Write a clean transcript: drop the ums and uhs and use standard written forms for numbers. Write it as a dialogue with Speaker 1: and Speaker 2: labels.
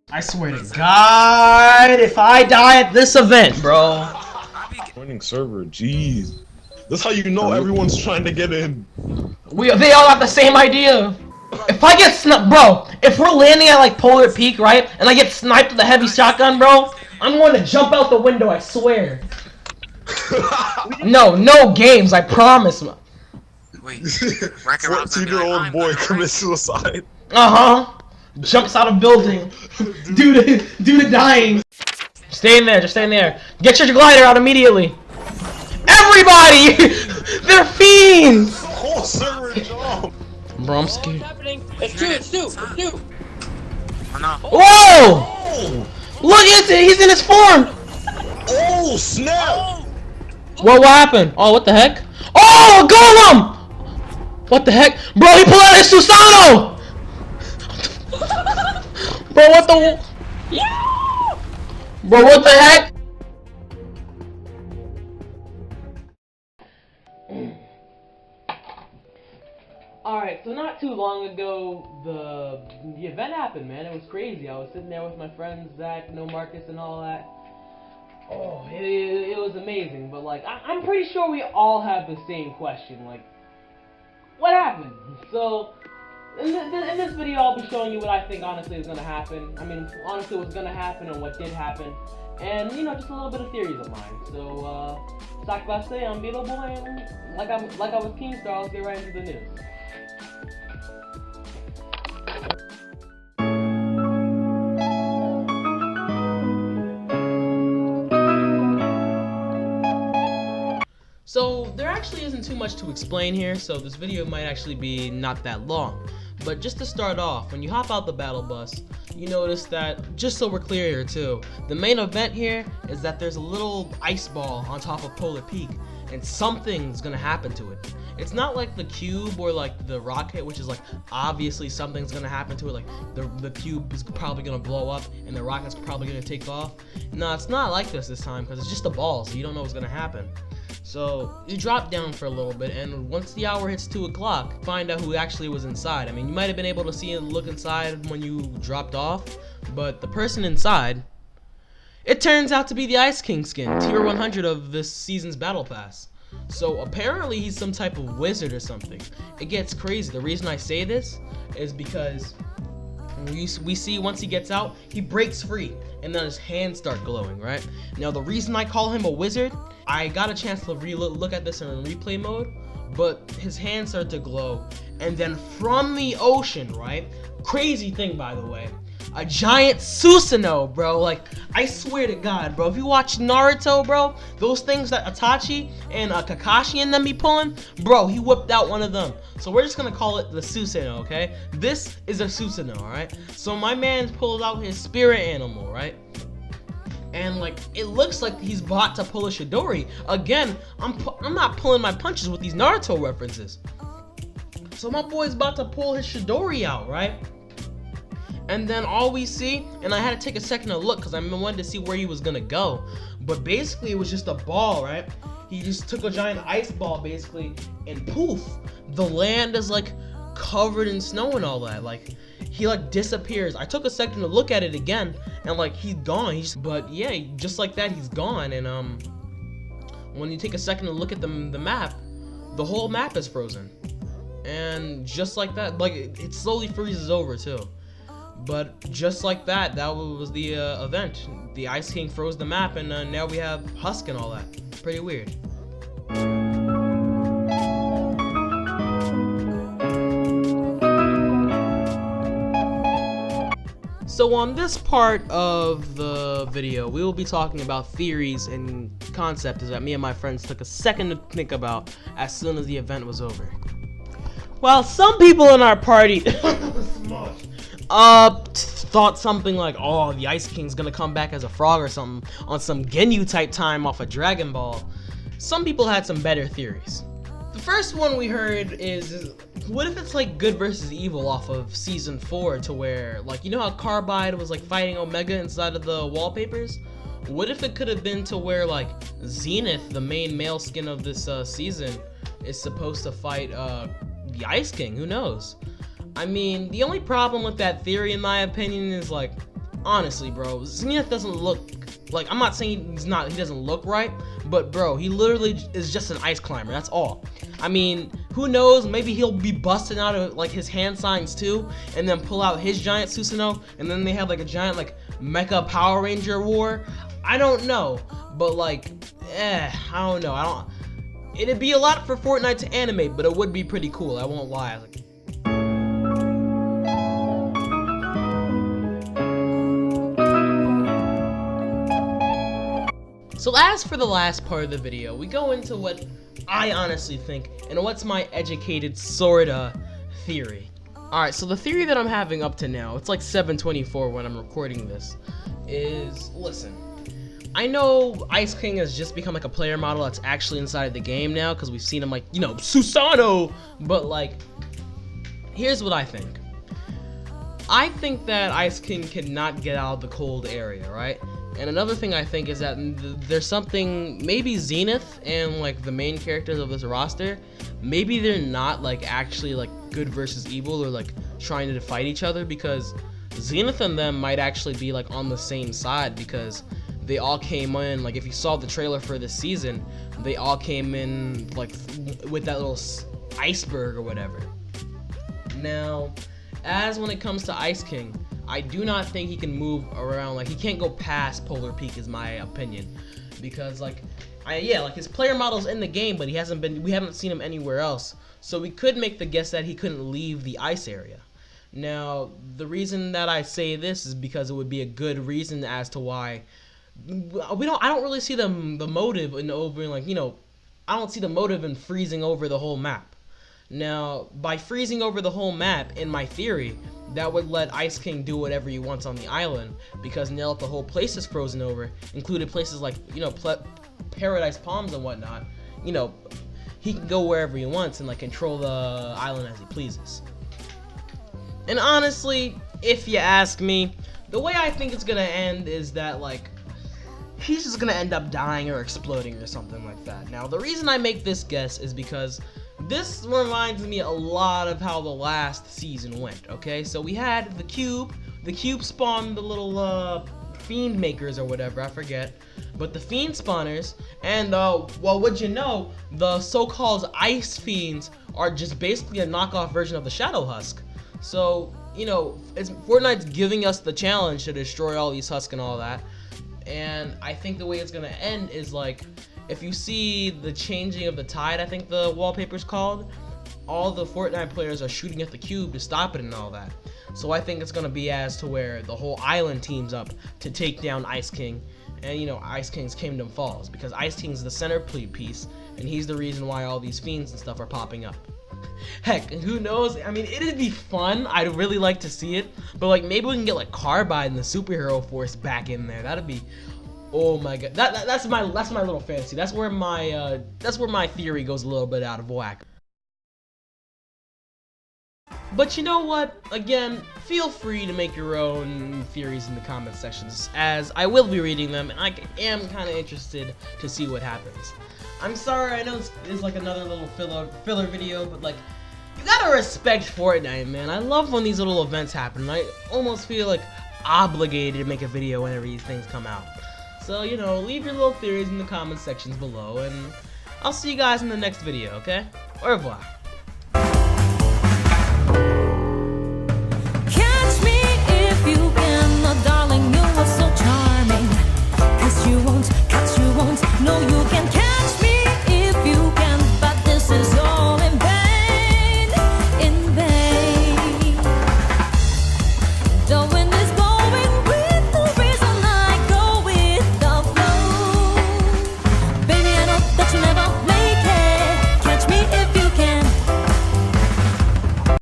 Speaker 1: I swear to God, if I die at this event, bro.
Speaker 2: Joining server, jeez. That's how you know everyone's trying to get in.
Speaker 1: They all have the same idea. If I get sniped, bro, if we're landing at like Polar Peak, right, and I get sniped with a heavy shotgun, bro, I'm going to jump out the window, I swear. No games, I promise.
Speaker 3: Wait,
Speaker 2: 14-year-old boy commits suicide.
Speaker 1: Jumps out of building due to dying. Stay in there, just stay in there. Get your glider out immediately. Everybody! They're fiends!
Speaker 2: Whole server jump!
Speaker 1: Bro, I'm scared.
Speaker 4: It's two.
Speaker 3: Oh no.
Speaker 1: Whoa!
Speaker 2: Oh!
Speaker 1: Look at it, he's in his form!
Speaker 2: Oh, snap!
Speaker 1: What happened? Oh, what the heck? Oh, Golem! What the heck? Bro, he pulled out his Susano! Bro, what the...
Speaker 4: Yeah!
Speaker 1: Bro, what the heck? Alright, so not too long ago, the event happened, man. It was crazy. I was sitting there with my friends, Zach, Marcus, and all that. Oh, it was amazing. But, like, I'm pretty sure we all have the same question. Like, what happened? So, in this video, I'll be showing you what I think honestly is going to happen. I mean, honestly what's going to happen and what did happen. And, you know, just a little bit of theories of mine. So, stock by say, I'm Beetle Boy, and like I was Keemstar, let's get right into the news. So, there actually isn't too much to explain here, so this video might actually be not that long. But just to start off, when you hop out the battle bus, you notice that, just so we're clear here too, the main event here is that there's a little ice ball on top of Polar Peak, and something's gonna happen to it. It's not like the cube or like the rocket, which is like, obviously something's gonna happen to it, like the cube is probably gonna blow up and the rocket's probably gonna take off. No, it's not like this time, because it's just a ball, so you don't know what's gonna happen. So, you drop down for a little bit, and once the hour hits 2 o'clock, find out who actually was inside. I mean, you might have been able to see and look inside when you dropped off, but the person inside, it turns out to be the Ice King skin, tier 100 of this season's Battle Pass. So, apparently he's some type of wizard or something. It gets crazy. The reason I say this is because we see once he gets out, he breaks free, and then his hands start glowing, right? Now, the reason I call him a wizard, I got a chance to look at this in replay mode, but his hands start to glow, and then from the ocean, right? Crazy thing, by the way, a giant Susanoo, bro. Like, I swear to God, bro, if you watch Naruto, bro, those things that Itachi and Kakashi and them be pulling, bro, he whipped out one of them. So we're just gonna call it the Susanoo, okay? This is a Susanoo, alright? So my man pulled out his spirit animal, right? And like, it looks like he's about to pull a Chidori. Again, I'm not pulling my punches with these Naruto references. So my boy's about to pull his Chidori out, right? And then all we see, and I had to take a second to look because I wanted to see where he was gonna go. But basically it was just a ball, right? He just took a giant ice ball basically, and poof, the land is like covered in snow and all that. Like, he like disappears. I took a second to look at it again, and like, he's gone. But yeah, just like that, he's gone. And when you take a second to look at the map, the whole map is frozen. And just like that, like, it slowly freezes over too. But just like that, that was the event. The Ice King froze the map, and now we have Husk and all that. Pretty weird. So on this part of the video, we will be talking about theories and concepts that me and my friends took a second to think about as soon as the event was over. Well, some people in our party thought something like, oh, the Ice King's gonna come back as a frog or something on some Ginyu type time off of Dragon Ball. Some people had some better theories. The first one we heard is what if it's like good versus evil off of season 4, to where, like, you know how Carbide was like fighting Omega inside of the wallpapers? What if it could have been to where, like, Zenith, the main male skin of this season, is supposed to fight the Ice King? Who knows? I mean, the only problem with that theory, in my opinion, is like, honestly, bro, Zenith doesn't look like, I'm not saying he doesn't look right, but bro, he literally is just an ice climber, that's all. I mean, who knows, maybe he'll be busting out of like his hand signs too, and then pull out his giant Susanoo, and then they have like a giant like Mecha Power Ranger war. I don't know, but like, I don't know, it'd be a lot for Fortnite to animate, but it would be pretty cool, I won't lie. Like, so as for the last part of the video, we go into what I honestly think and what's my educated sorta theory. Alright, so the theory that I'm having up to now, it's like 7:24 when I'm recording this, is, listen, I know Ice King has just become like a player model that's actually inside the game now, because we've seen him like, you know, Susanoo, but like, here's what I think. I think that Ice King cannot get out of the cold area, right? And another thing I think is that there's something, maybe Zenith and like the main characters of this roster, maybe they're not like actually like good versus evil or like trying to fight each other, because Zenith and them might actually be like on the same side, because they all came in, like if you saw the trailer for this season, they all came in like with that little iceberg or whatever. Now, as when it comes to Ice King, I do not think he can move around, like he can't go past Polar Peak is my opinion, because like like his player model's in the game, but we haven't seen him anywhere else, so we could make the guess that he couldn't leave the ice area. Now, the reason that I say this is because it would be a good reason as to why I don't really see the motive in like, you know, I don't see the motive in freezing over the whole map. Now, by freezing over the whole map, in my theory, that would let Ice King do whatever he wants on the island, because now that the whole place is frozen over, included places like, you know, Paradise Palms and whatnot, you know, he can go wherever he wants and like control the island as he pleases. And honestly, if you ask me, the way I think it's gonna end is that like, he's just gonna end up dying or exploding or something like that. Now, the reason I make this guess is because this reminds me a lot of how the last season went, okay? So we had the cube spawned the little fiend makers or whatever, I forget, but the fiend spawners, and well, would you know, the so-called ice fiends are just basically a knockoff version of the Shadow Husk. So, you know, Fortnite's giving us the challenge to destroy all these husks and all that, and I think the way it's gonna end is like, if you see the changing of the tide, I think the wallpaper's called, all the Fortnite players are shooting at the cube to stop it and all that. So I think it's gonna be as to where the whole island teams up to take down Ice King, and you know, Ice King's kingdom falls, because Ice King's the center piece, and he's the reason why all these fiends and stuff are popping up. Heck, who knows? I mean, it'd be fun. I'd really like to see it, but like maybe we can get like Carbide and the superhero force back in there. That'd be, oh my god, that's my little fantasy. That's where my theory goes a little bit out of whack. But you know what? Again, feel free to make your own theories in the comment sections, as I will be reading them, and I am kind of interested to see what happens. I'm sorry, I know it's like another little filler video, but like, you gotta respect Fortnite, man. I love when these little events happen. I almost feel like obligated to make a video whenever these things come out. So, you know, leave your little theories in the comment sections below, and I'll see you guys in the next video, okay? Au revoir.